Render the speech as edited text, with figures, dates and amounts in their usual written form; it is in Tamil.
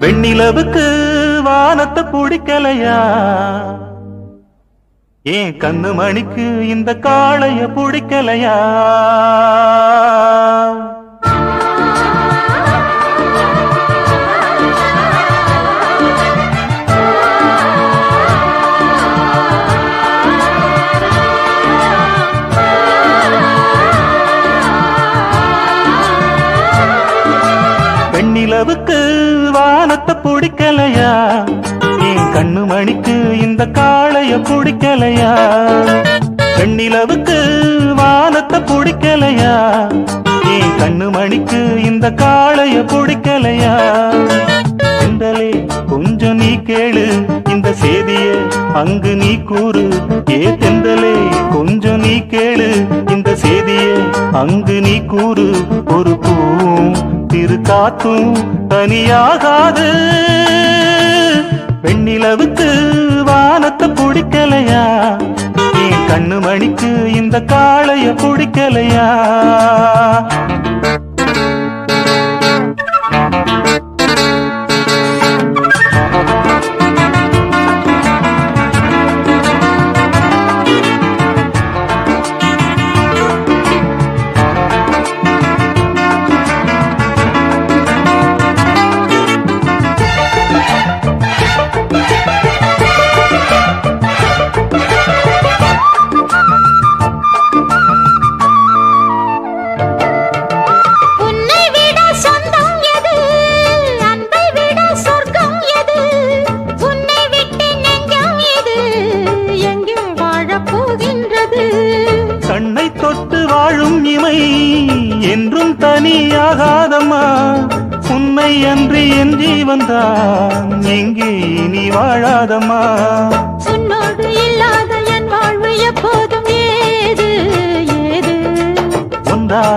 வெண்ணிலவுக்கு வானத்தை பிடிக்கலையா? ஏன் கண்ணு மணிக்கு இந்த காளைய பிடிக்கலையா? வெண்ணிலவுக்கு வானத்தை பிடிக்கலையா? என் கண்ணு மணிக்கு இந்த காளைய பிடிக்கலையா? வெண்ணிலவுக்கு வானத்தை பிடிக்கலையா? என் கண்ணு மணிக்கு இந்த காளைய பிடிக்கலையா? தென்றலே கொஞ்சம் நீ கேளு இந்த செய்திய அங்கு நீ கூறு. ஏ தென்றலே கொஞ்சம் நீ கேளு இந்த செய்திய அங்கு நீ கூறு. ஒரு பூவும் திரு காத்தும் தனியாகாது. வெண்ணிலவுக்கு வானத்தை பிடிக்கலையா? என் கண்ணு மணிக்கு இந்த காளைய பிடிக்கலையா? கண்ணை தொட்டு வாழும் இமை என்றும் தனியாகாதம்மா. உன்னை அன்றி என் ஜீவன்தான் எங்கே நீ வாழாதம்மா. உன்னோடு இல்லாத என் வாழ்வு எப்போதும் ஏது ஏது ஒன்றான்